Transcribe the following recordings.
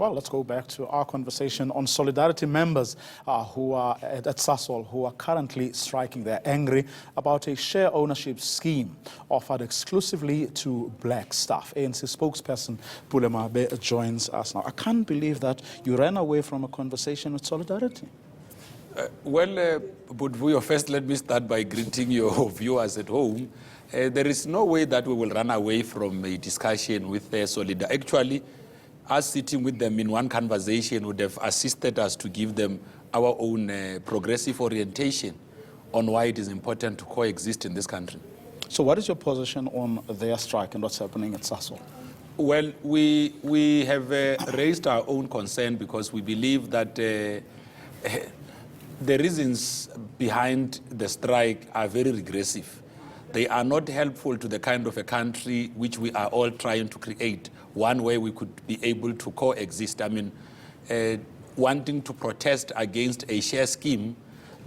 Well, let's go back to our conversation on Solidarity members who are at Sasol, who are currently striking. They're angry about a share ownership scheme offered exclusively to black staff. ANC spokesperson Pule Mabe joins us now. I can't believe that you ran away from a conversation with Solidarity. Budvuyo, first let me start by greeting your viewers at home. There is no way that we will run away from a discussion with Solidarity. Actually, us sitting with them in one conversation would have assisted us to give them our own progressive orientation on why it is important to coexist in this country. So what is your position on their strike and what's happening at Sasol? Well, we have raised our own concern because we believe that the reasons behind the strike are very regressive. They are not helpful to the kind of a country which we are all trying to create, one where we could be able to coexist. I mean, wanting to protest against a share scheme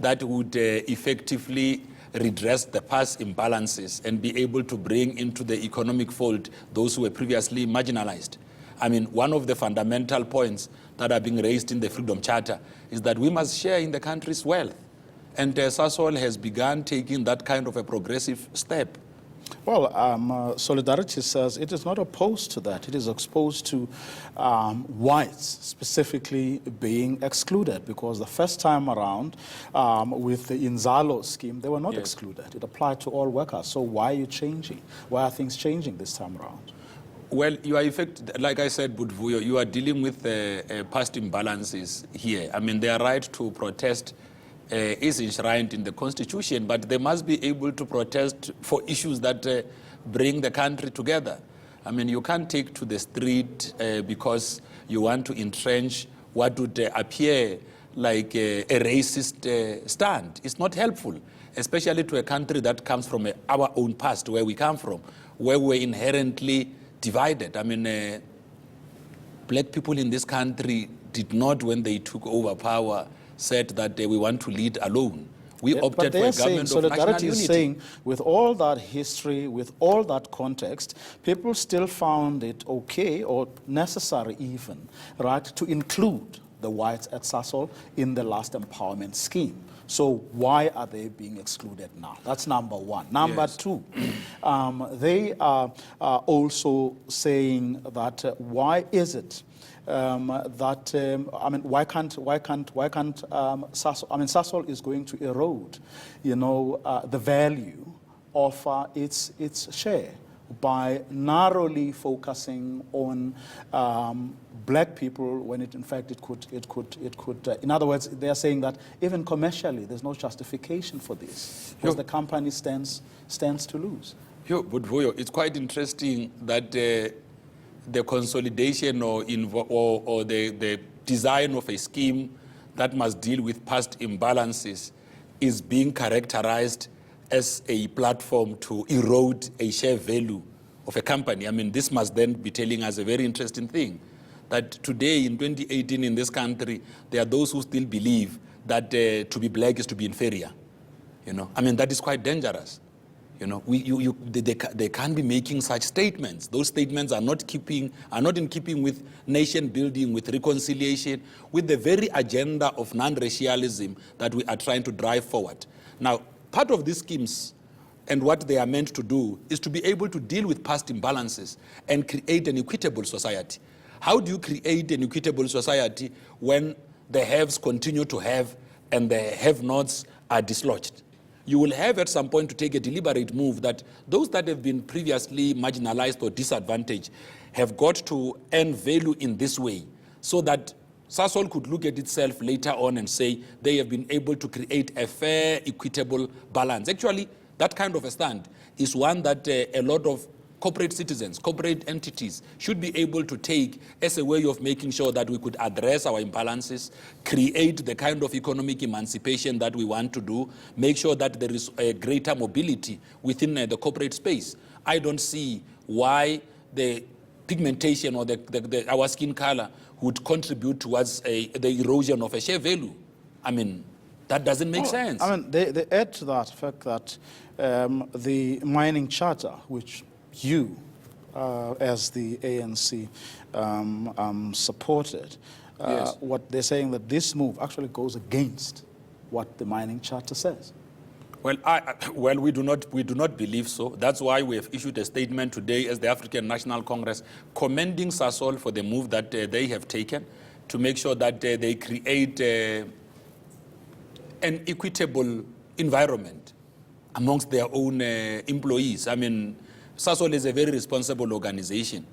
that would effectively redress the past imbalances and be able to bring into the economic fold those who were previously marginalized. I mean, one of the fundamental points that are being raised in the Freedom Charter is that we must share in the country's wealth. And Sasol has begun taking that kind of a progressive step. Well, Solidarity says it is not opposed to that. It is exposed to whites specifically being excluded because the first time around with the Inzalo scheme, they were not excluded. It applied to all workers. So why are you changing? Why are things changing this time around? Well, you are like I said, Budvuyo, you are dealing with past imbalances here. I mean, their right to protest is enshrined in the Constitution, but they must be able to protest for issues that bring the country together. I mean, you can't take to the street because you want to entrench what would appear like a racist stand. It's not helpful, especially to a country that comes from our own past, where we come from, where we're inherently divided. I mean, black people in this country did not, when they took over power, said that we want to lead alone. We opted for a government of national unity. Is saying, with all that history, with all that context, people still found it okay or necessary even, right, to include the whites at Sasol in the last empowerment scheme. So why are they being excluded now? That's number one. Number two, they are also saying that why is it I mean, why can't Sasol? I mean, Sasol is going to erode, the value of its share by narrowly focusing on black people when it could. In other words, they are saying that even commercially, there's no justification for this because the company stands to lose. Budvuyo, it's quite interesting that the consolidation or the design of a scheme that must deal with past imbalances is being characterized as a platform to erode a share value of a company. I mean, this must then be telling us a very interesting thing, that today in 2018 in this country, there are those who still believe that to be black is to be inferior. I mean, that is quite dangerous. They can't be making such statements. Those statements are not in keeping with nation building, with reconciliation, with the very agenda of non-racialism that we are trying to drive forward. Now, part of these schemes and what they are meant to do is to be able to deal with past imbalances and create an equitable society. How do you create an equitable society when the haves continue to have and the have-nots are dislodged? You will have at some point to take a deliberate move that those that have been previously marginalized or disadvantaged have got to earn value in this way so that Sasol could look at itself later on and say they have been able to create a fair, equitable balance. Actually, that kind of a stand is one that a lot of corporate citizens, corporate entities should be able to take as a way of making sure that we could address our imbalances, create the kind of economic emancipation that we want to do, make sure that there is a greater mobility within the corporate space. I don't see why the pigmentation or our skin color would contribute towards the erosion of a share value. I mean, that doesn't make sense. I mean, they add to that fact that the mining charter, which you as the ANC supported. Yes. What they're saying that this move actually goes against what the mining charter says. Well, we do not believe so. That's why we have issued a statement today as the African National Congress commending Sasol for the move that they have taken to make sure that they create an equitable environment amongst their own employees. I mean, Sasol is a very responsible organization.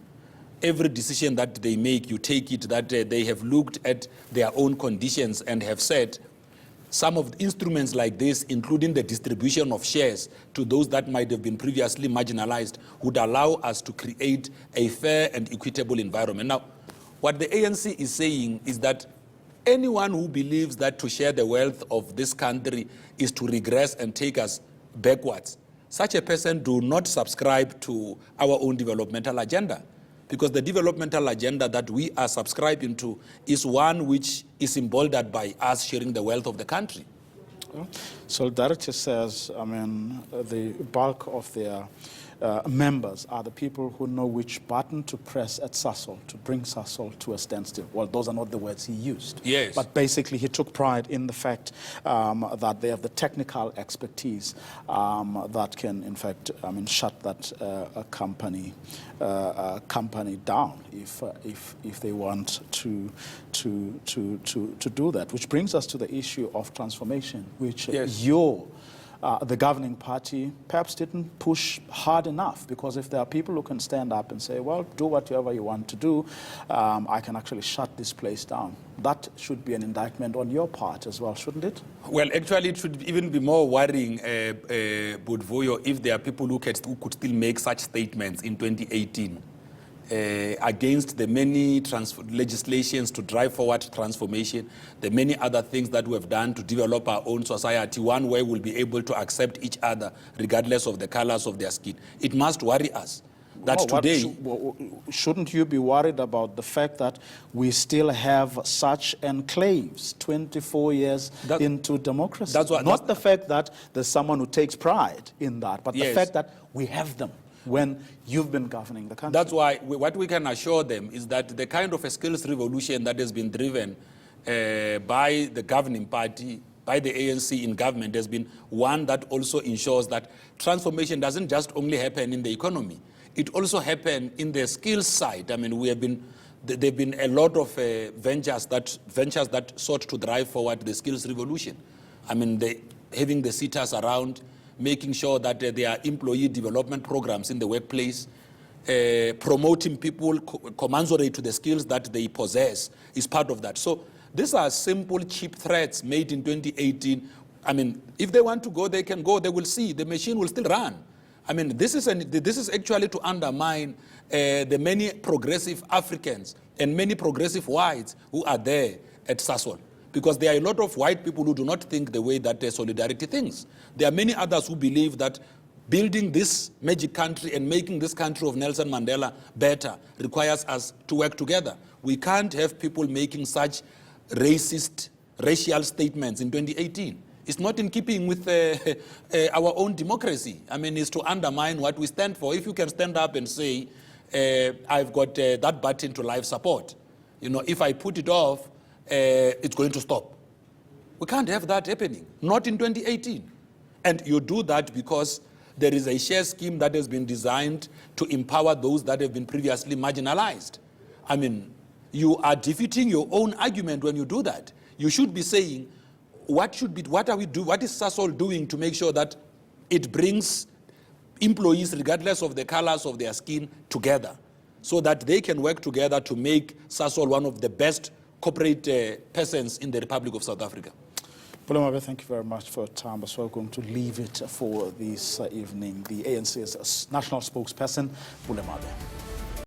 Every decision that they make, you take it that they have looked at their own conditions and have said, some of the instruments like this, including the distribution of shares to those that might have been previously marginalized, would allow us to create a fair and equitable environment. Now, what the ANC is saying is that anyone who believes that to share the wealth of this country is to regress and take us backwards, such a person do not subscribe to our own developmental agenda. Because the developmental agenda that we are subscribing to is one which is emboldened by us sharing the wealth of the country. Solidarity says, I mean, the bulk of their members are the people who know which button to press at Sasol to bring Sasol to a standstill. Well, those are not the words he used. Yes. But basically, he took pride in the fact that they have the technical expertise that can, in fact, I mean, shut that company down if they want to do that. Which brings us to the issue of transformation, which yes. The governing party perhaps didn't push hard enough, because if there are people who can stand up and say, well, do whatever you want to do, I can actually shut this place down. That should be an indictment on your part as well, shouldn't it? Well, actually, it should even be more worrying, Budvoyo, if there are people who could still make such statements in 2018 against the many legislations to drive forward transformation, the many other things that we have done to develop our own society, one where we'll be able to accept each other regardless of the colors of their skin. It must worry us that today... Shouldn't you be worried about the fact that we still have such enclaves 24 years into democracy? Not the fact that there's someone who takes pride in that, but yes. the fact that we have them when you've been governing the country. That's why what we can assure them is that the kind of a skills revolution that has been driven by the governing party, by the ANC in government, has been one that also ensures that transformation doesn't just only happen in the economy. It also happened in the skills side. I mean, there have been a lot of ventures that sought to drive forward the skills revolution. I mean, having the sitters around, making sure that there are employee development programs in the workplace, promoting people commensurate to the skills that they possess is part of that. So these are simple, cheap threats made in 2018. I mean, if they want to go, they can go. They will see. The machine will still run. I mean, this is actually to undermine the many progressive Africans and many progressive whites who are there at Sasol. Because there are a lot of white people who do not think the way that Solidarity thinks. There are many others who believe that building this magic country and making this country of Nelson Mandela better requires us to work together. We can't have people making such racial statements in 2018. It's not in keeping with our own democracy. I mean, it's to undermine what we stand for. If you can stand up and say, I've got that button to life support, you know, if I put it off, it's going to stop. We can't have that happening, not in 2018. And you do that because there is a share scheme that has been designed to empower those that have been previously marginalized. I mean, you are defeating your own argument when you do that. You should be saying, what is Sasol doing to make sure that it brings employees, regardless of the colors of their skin, together, so that they can work together to make Sasol one of the best corporate persons in the Republic of South Africa. Pule Mabe, thank you very much for your time. So we're going to leave it for this evening. The ANC's national spokesperson, Pule Mabe.